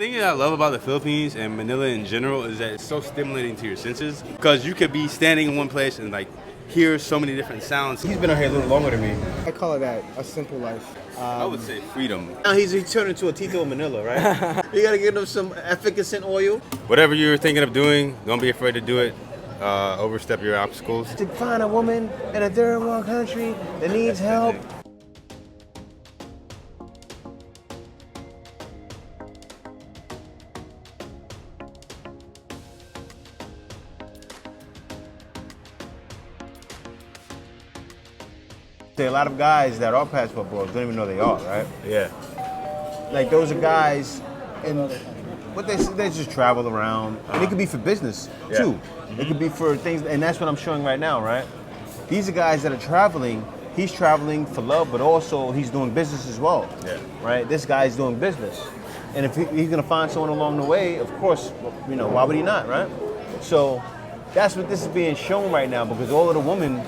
thing that I love about the Philippines and Manila in general is that it's so stimulating to your senses because you could be standing in one place and like hear so many different sounds. He's been out here a little longer than me. I call it that, a simple life. I would say freedom. Now he's turned into a Tito in Manila, right? You gotta give him some efficacent oil. Whatever you're thinking of doing, don't be afraid to do it. Overstep your obstacles. To find a woman in a third world country that needs help. A lot of guys that are passport bros don't even know they are, right? Yeah. Like those are guys, and what they just travel around, and it could be for business too. It could be for things, and that's what I'm showing right now, right? These are guys that are traveling. He's traveling for love, but also he's doing business as well. Yeah. Right. This guy's doing business, and if he's gonna find someone along the way, of course, you know, why would he not, right? So that's what this is being shown right now, because all of the women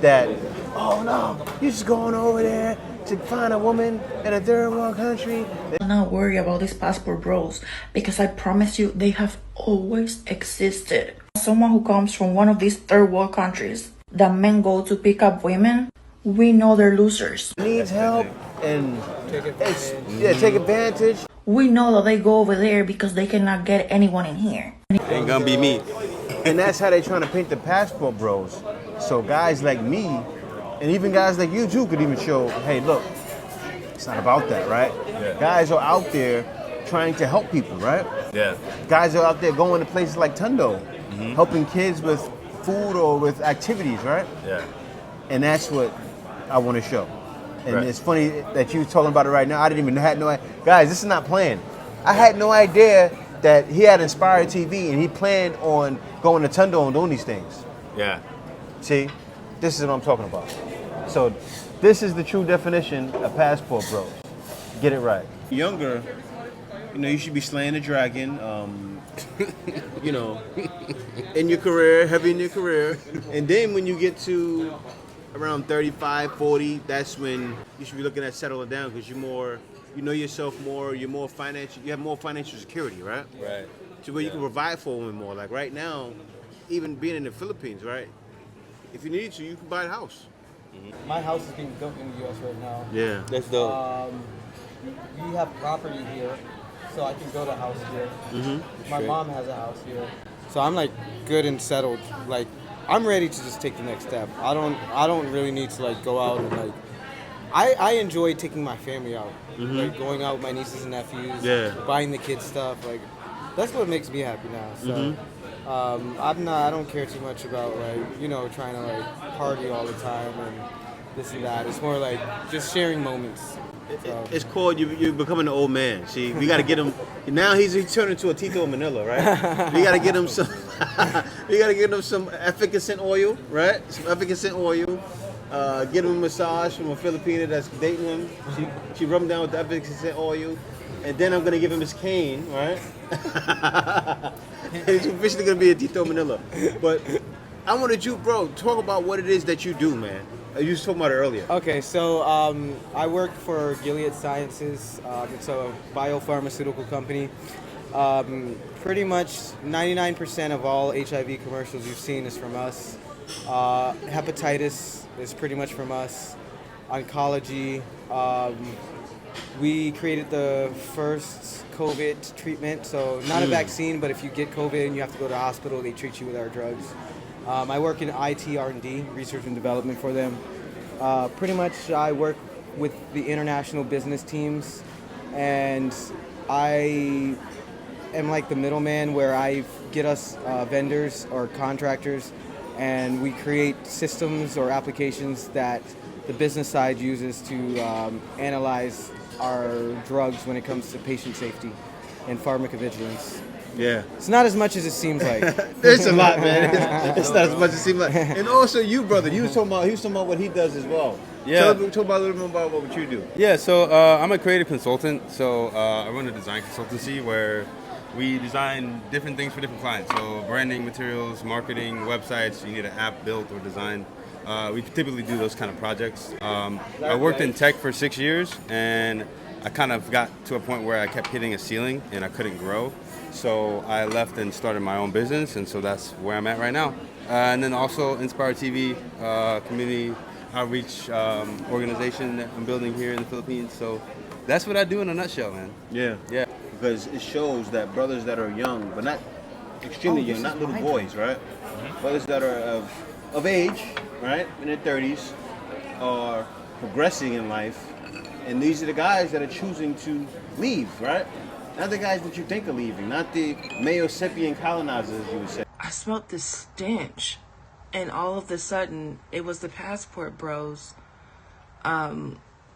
that, oh no, you're just going over there to find a woman in a third world country. I'm not worried about these passport bros because I promise you they have always existed. Someone who comes from one of these third world countries that men go to pick up women, we know they're losers. Needs help and take advantage. We know that they go over there because they cannot get anyone in here. Ain't gonna be me. And that's how they're trying to paint the passport bros. So guys like me, and even guys like you too, could even show, hey, look, it's not about that, right? Yeah. Guys are out there trying to help people, right? Yeah. Guys are out there going to places like Tundo, helping kids with food or with activities, right? Yeah. And that's what I want to show. And Right. it's funny that you talking about it right now. I didn't even had no idea. Guys, this is not planned. I had no idea that he had Inspired TV and he planned on going to Tundo and doing these things. Yeah. See, this is what I'm talking about. So this is the true definition of passport bros. Get it right. Younger, you know, you should be slaying the dragon, you know, in your career, heavy in your career. And then when you get to around 35, 40, that's when you should be looking at settling down, because you're more, you know yourself more, you're more financial, you have more financial security, right? Right. So where you can provide for women more. Like right now, even being in the Philippines, right? If you need to, you can buy a house. My house is being built in the U.S. right now. Yeah. That's dope. We have property here, so I can build a house here. My mom has a house here. So I'm like good and settled. Like I'm ready to just take the next step. I don't really need to like go out and like. I enjoy taking my family out, like going out with my nieces and nephews, buying the kids stuff. Like that's what makes me happy now. So. I don't care too much about like, you know, trying to like party all the time and this and that. It's more like just sharing moments. So. It's called you're becoming an old man. See, we got to get him. Now he's turned into a Tito in Manila, right? We got to get him some. We got to get him some efficacent oil, right? Some efficacent oil. Get him a massage from a Filipina that's dating him. She rub him down with the efficacent oil, and then I'm gonna give him his cane, right? And he's officially gonna be a Tito Manila. But I wanted you, bro, talk about what it is that you do, man. You was talking about it earlier. Okay, so I work for Gilead Sciences. It's a biopharmaceutical company. Pretty much 99% of all HIV commercials you've seen is from us. Hepatitis is pretty much from us. Oncology. We created the first COVID treatment, so not a vaccine, but if you get COVID and you have to go to the hospital, they treat you with our drugs. I work in IT R&D, research and development for them. Pretty much I work with the international business teams, and I am like the middleman where I get us vendors or contractors, and we create systems or applications that the business side uses to analyze our drugs when it comes to patient safety and pharmacovigilance. Yeah. It's not as much as it seems like. It's a lot, man. It's not as much as it seems like. And also you, brother, he was talking about what he does as well. Yeah. Talk about a little bit about what you do. Yeah, so I'm a creative consultant. So I run a design consultancy where we design different things for different clients. So branding materials, marketing, websites, you need an app built or designed. We typically do those kind of projects. I worked in tech for 6 years, and I kind of got to a point where I kept hitting a ceiling and I couldn't grow. So I left and started my own business, and so that's where I'm at right now. And then also Inspire TV, community outreach organization that I'm building here in the Philippines. So that's what I do in a nutshell, man. Yeah. Yeah. Because it shows that brothers that are young, but not extremely young, not little boys, right? Brothers that are of age, right, in their 30s, are progressing in life, and these are the guys that are choosing to leave, right? Not the guys that you think are leaving, not the Mayo sapien colonizers, you would say. I smelled this stench, and all of a sudden, it was the Passport Bros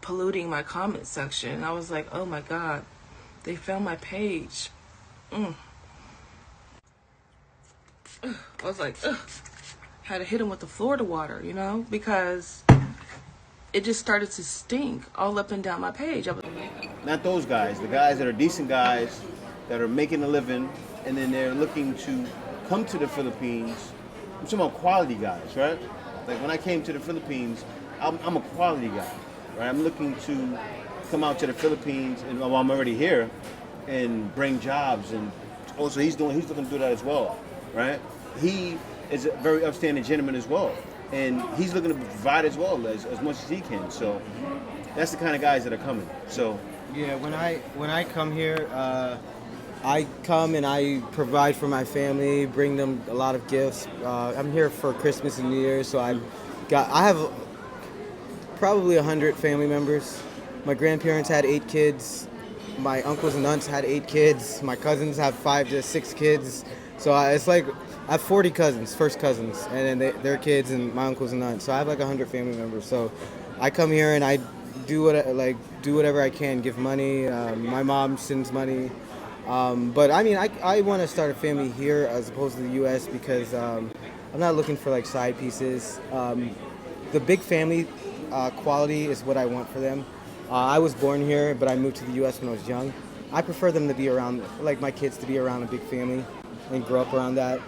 polluting my comment section. And I was like, oh my God, they found my page. I was like, ugh. Had to hit them with the Florida water, you know, because it just started to stink all up and down my page. Not those guys, the guys that are decent guys, that are making a living, and then they're looking to come to the Philippines. I'm talking about quality guys, right? Like when I came to the Philippines, I'm a quality guy, right? I'm looking to come out to the Philippines, and well, I'm already here, and bring jobs, and also he's looking to do that as well, right? He is a very upstanding gentleman as well, and he's looking to provide as well as much as he can. So that's the kind of guys that are coming. So Yeah, when I come here, I come and I provide for my family, bring them a lot of gifts. I'm here for Christmas and New Year's, so I have probably 100 family members. My grandparents had 8 kids. My uncles and aunts had 8 kids. My cousins have 5 to 6 kids. So it's like I have 40 cousins, first cousins, and then their kids and my uncles and aunts. So I have like 100 family members. So I come here and I do whatever I can, give money. My mom sends money. But I mean, I want to start a family here as opposed to the U.S. because I'm not looking for like side pieces. The big family quality is what I want for them. I was born here, but I moved to the U.S. when I was young. I prefer them to be around, like my kids to be around a big family and grow up around that.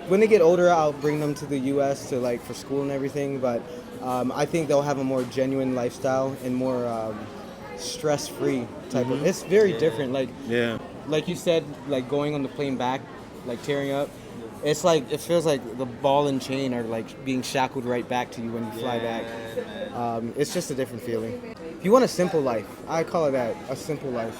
When they get older, I'll bring them to the U.S. to like for school and everything. But I think they'll have a more genuine lifestyle and more stress-free type of. It's very different. Like like you said, like going on the plane back, like tearing up. It's like it feels like the ball and chain are like being shackled right back to you when you fly back. It's just a different feeling. If you want a simple life, I call it that, a simple life.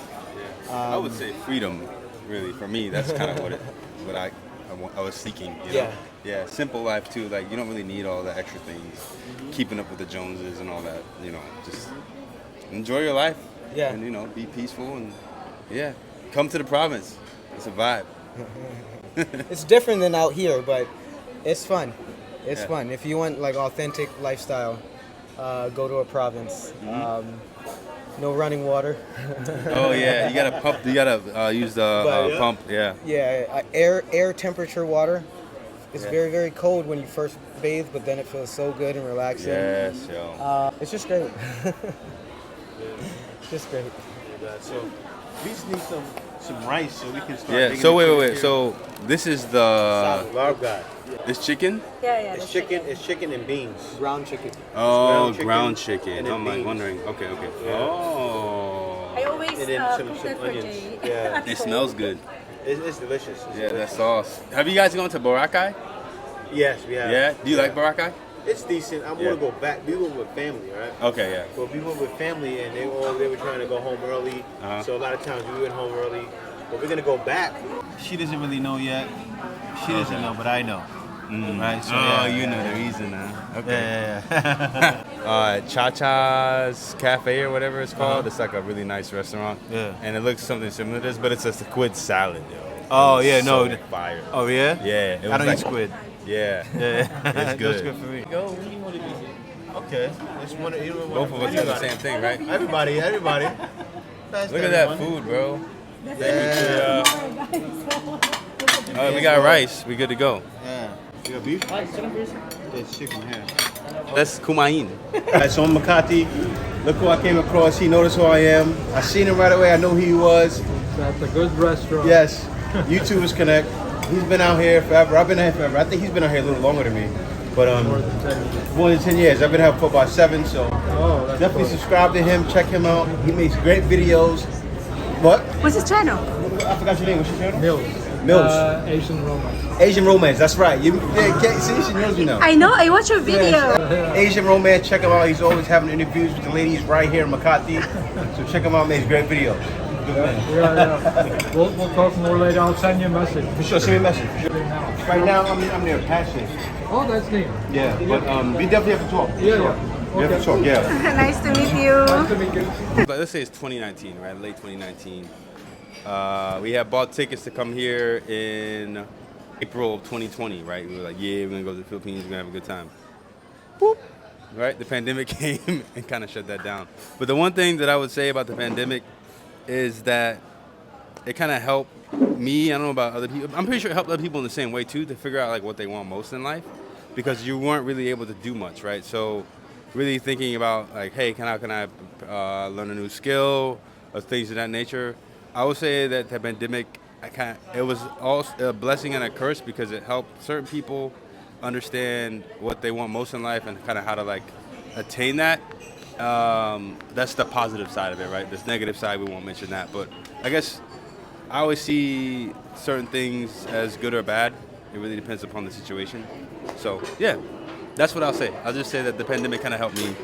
I would say freedom, really. For me, that's kind of what I was seeking. You know? Yeah, simple life too. Like you don't really need all the extra things, keeping up with the Joneses and all that. You know, just enjoy your life. Yeah. And you know, be peaceful and come to the province. It's a vibe. It's different than out here, but it's fun. It's fun. If you want like authentic lifestyle, go to a province. No running water. Oh yeah, you gotta pump. You gotta use the pump. Yeah. Yeah, air temperature water. It's very, very cold when you first bathe, but then it feels so good and relaxing. Yes, yo. It's just great. Just great. So we just need some rice so we can start. Yeah. So wait. So this is the larb guy. this chicken. Yeah, It's chicken. It's chicken and beans. Ground chicken. Oh, ground ground chicken chicken. and then I'm like beans. wondering. Okay. Yeah. Oh. I always And then cook some that for onions. Jay. Yeah. It smells good. It's delicious. It's Yeah, that delicious. sauce. Have you guys gone to Boracay? Yes, we have. Yeah. Do you like Boracay? It's decent. I want Yeah. to go back. We went with family, right? Okay. Yeah. But we went with family, and they were trying to go home early. Uh-huh. So a lot of times we went home early. But we're gonna go back. She doesn't really know yet. She doesn't know, but I know. Right? So, you know the reason, huh? Okay. Yeah. Cha-Cha's Cafe or whatever it's called. It's like a really nice restaurant. Yeah. And it looks something similar to this, but it's a squid salad, yo. Oh, It was yeah, no. so fire. Oh yeah. Yeah. It was I don't like, eat squid. Yeah. Yeah, It's good. That's good for me. Go. What do you want to be? Okay. Let's want to. Both of us do the same thing, right? Everybody. Look at that food, bro. Yeah. We got rice. We good to go. Yeah. You got beef? It's chicken here. That's kumain. Alright, so I'm Makati. Look who I came across. He noticed who I am. I seen him right away. I knew who he was. That's a good restaurant. Yes. YouTubers connect. He's been out here forever. I've been out here forever. I think he's been out here a little longer than me. But More than 10 years. more than 10 years. I've been here for about 7, so Oh, that's definitely cool. subscribe to him. Check him out. He makes great videos. What? What's his channel? I forgot your name. What's your channel? Mills. Mills. Asian romance. Asian Romance. That's right. You see, she knows you now. I know, I watch your video. Asian Romance. Check him out. He's always having interviews with the ladies right here in Makati. So check him out. Makes great videos. Good man. Yeah. We'll talk more later. I'll send you a message. For sure. Send me a message. For sure. Now. Right now, I'm near Passion. Oh, that's neat. Yeah, but we definitely have to talk. Yeah. We have to talk. Yeah. Nice to meet you. Nice to meet you. But let's say it's 2019, right? Late 2019. We had bought tickets to come here in April of 2020, right? We were like, yeah, we're gonna go to the Philippines, we're gonna have a good time. Boop. Right? The pandemic came and kind of shut that down. But the one thing that I would say about the pandemic is that it kind of helped me. I don't know about other people. I'm pretty sure it helped other people in the same way too, to figure out like what they want most in life, because you weren't really able to do much, right? So really thinking about like, hey, how can I learn a new skill or things of that nature. I would say that the pandemic, it was also a blessing and a curse, because it helped certain people understand what they want most in life and kind of how to like attain that. That's the positive side of it, right? This negative side, we won't mention that, but I guess I always see certain things as good or bad. It really depends upon the situation. So yeah, that's what I'll say. I'll just say that the pandemic kind of helped me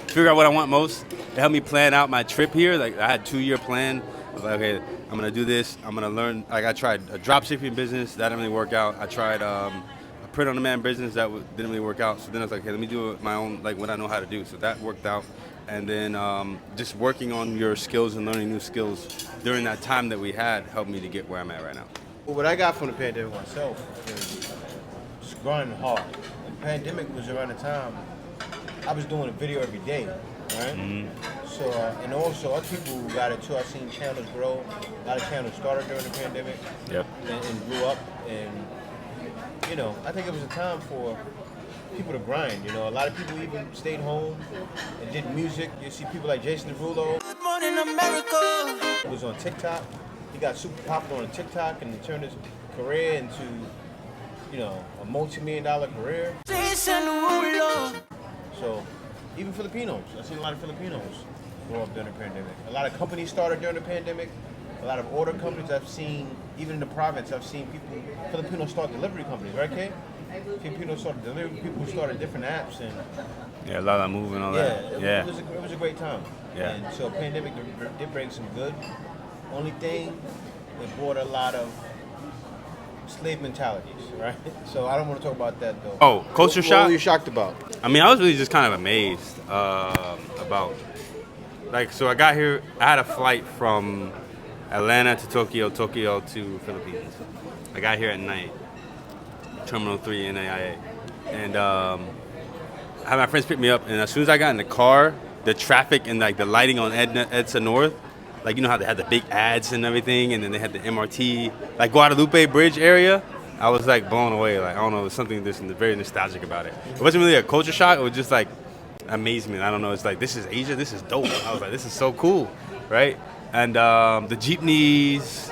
figure out what I want most. It helped me plan out my trip here. Like I had a 2-year plan. I was like, okay, I'm gonna do this. I'm gonna learn. Like I tried a drop shipping business, that didn't really work out. I tried a print on demand business, that didn't really work out. So then I was like, okay, let me do my own, like what I know how to do. So that worked out. And then just working on your skills and learning new skills during that time that we had helped me to get where I'm at right now. Well, what I got from the pandemic myself is just grinding hard. The pandemic was around the time I was doing a video every day, right? Mm-hmm. So, and also other people who got it too. I've seen channels grow. A lot of channels started during the pandemic. Yep. And grew up. And, you know, I think it was a time for people to grind. You know, a lot of people even stayed home and did music. You see people like Jason Derulo. Good Morning America. Was on TikTok. He got super popular on TikTok and turned his career into, you know, a multi-million-dollar career. So, even Filipinos. I've seen a lot of Filipinos grow up during the pandemic. A lot of companies started during the pandemic. A lot of order companies I've seen, even in the province, I've seen people, Filipinos start delivery companies, right, Kay? Filipinos started delivery, people started different apps, and Yeah, a lot of moving and all that. it was a great time. Yeah. And so pandemic did bring some good. Only thing, it brought a lot of slave mentalities, right? So I don't want to talk about that though. Oh, culture What shock? were you shocked about? I mean, I was really just kind of amazed about, like, so I got here, I had a flight from Atlanta to Tokyo, Tokyo to Philippines. I got here at night, Terminal 3 NAIA. And I had my friends pick me up, and as soon as I got in the car, the traffic and like the lighting on EDSA North, like, you know how they had the big ads and everything, and then they had the MRT, like Guadalupe Bridge area. I was like blown away. Like, I don't know, there's something that's very nostalgic about it. It wasn't really a culture shock. It was just like amazement. I don't know. It's like, this is Asia. This is dope. I was like, this is so cool, right? And the jeepneys.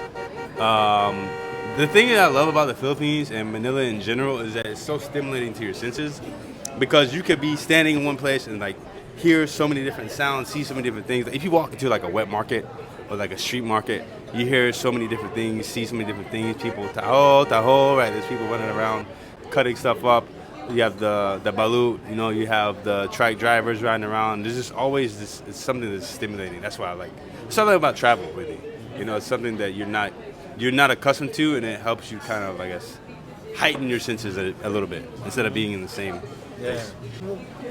The thing that I love about the Philippines and Manila in general is that it's so stimulating to your senses, because you could be standing in one place and like hear so many different sounds, see so many different things. If you walk into like a wet market or like a street market, you hear so many different things, see so many different things. People taho, right? There's people running around cutting stuff up. You have the balut, you know, you have the truck drivers riding around. There's just always this, it's something that's stimulating. That's why I like, it's something about travel, really. You know, it's something that you're not accustomed to, and it helps you kind of, I guess, heighten your senses a little bit instead of being in the same place.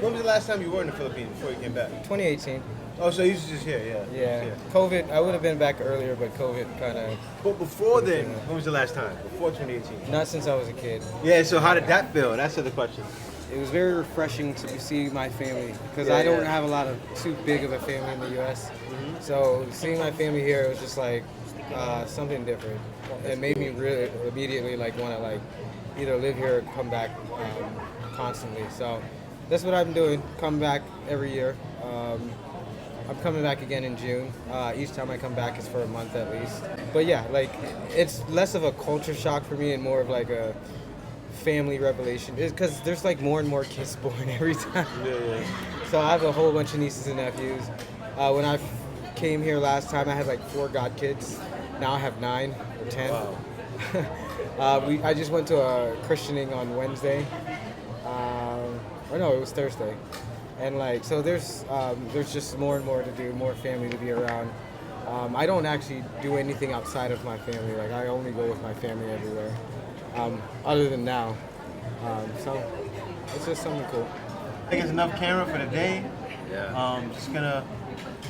When was the last time you were in the Philippines before you came back? 2018. Oh, so you was just here, yeah. Yeah. COVID, I would have been back earlier, but COVID kind of, But before then, when was the last time? Before 2018? not since I was a kid. Yeah, so how did that feel? That's the question. It was very refreshing to see my family, because Yeah, I don't yeah. have a lot of too big of a family in the U.S. So seeing my family here, it was just like something different. It made me really immediately like want to like either live here or come back constantly. So that's what I'm doing. Come back every year. I'm coming back again in June. Each time I come back is for a month at least. But yeah, like it's less of a culture shock for me and more of like a family revelation because there's like more and more kids born every time. So I have a whole bunch of nieces and nephews. When I came here last time, I had like 4 godkids. Now I have 9 or 10. Wow. I just went to a christening on Wednesday. Or no, it was Thursday. And like, so there's just more and more to do, more family to be around. I don't actually do anything outside of my family. Like I only go with my family everywhere. Other than now. So it's just something cool. I think it's enough camera for the day. Yeah. Just gonna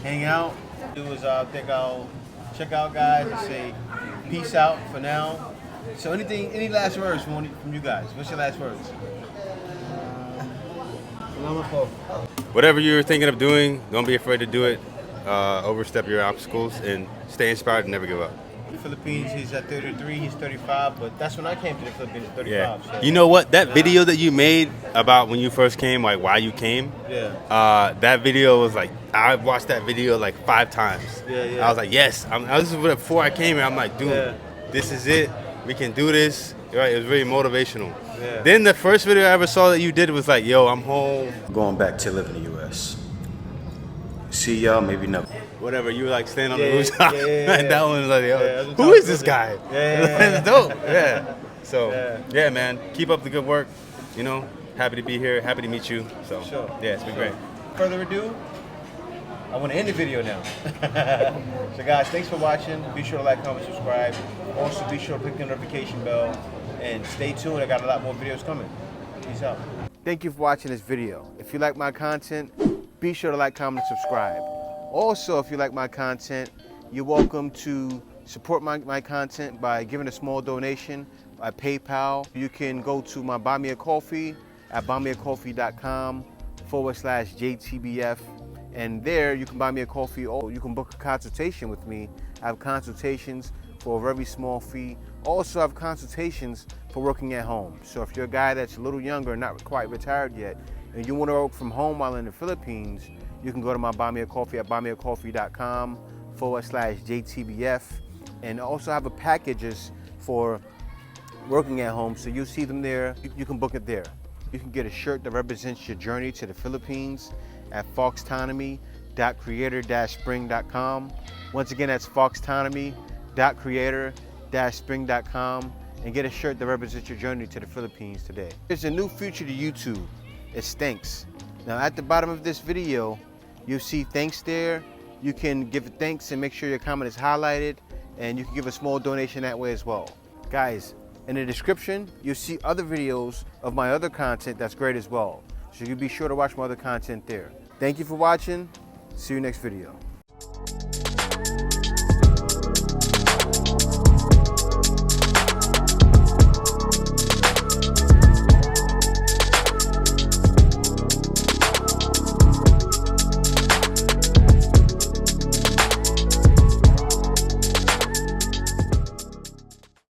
hang out. I think I'll check out guys and say peace out for now. So any last words from you guys? What's your last words? Whatever you're thinking of doing, don't be afraid to do it. Overstep your obstacles and stay inspired and never give up. The Philippines, he's at 33, he's 35, but that's when I came to the Philippines, 35. Yeah. So. You know what? That video that you made about when you first came, like why you came. Yeah. That video was like I watched that video like 5 times. Yeah. I was like, yes. This is before I came here. I'm like, dude, this is it. We can do this. Right? It was very motivational. Yeah. Then the first video I ever saw that you did was like, yo, I'm home. Going back to live in the U.S. See y'all, maybe never. Whatever, you were like standing on the rooftop. And that one was like, yo, Yeah, who is this guy? Yeah. It's dope. Yeah. So, yeah, man, keep up the good work. You know, happy to be here. Happy to meet you. So, Sure. yeah, it's been great. Further ado, I want to end the video now. So guys, thanks for watching. Be sure to like, comment, subscribe. Also, be sure to click the notification bell and stay tuned. I got a lot more videos coming. Peace out. Thank you for watching this video. If you like my content, be sure to like, comment, and subscribe. Also, if you like my content, you're welcome to support my content by giving a small donation by PayPal. You can go to my Buy Me a Coffee at buymeacoffee.com/JTBF. And there you can buy me a coffee or you can book a consultation with me. I have consultations for a very small fee. Also, I have consultations for working at home. So if you're a guy that's a little younger, not quite retired yet, and you want to work from home while in the Philippines, you can go to my Buy Me a Coffee at buymeacoffee.com/JTBF. And also have a packages for working at home. So you'll see them there. You can book it there. You can get a shirt that represents your journey to the Philippines at foxtonomy.creator-spring.com. Once again, that's foxtonomy.creator-spring.com, and get a shirt that represents your journey to the Philippines today. There's a new feature to YouTube. It's thanks. Now at the bottom of this video, you'll see thanks there. You can give thanks and make sure your comment is highlighted, and you can give a small donation that way as well. Guys, in the description, you'll see other videos of my other content that's great as well. So you can be sure to watch my other content there. Thank you for watching. See you next video.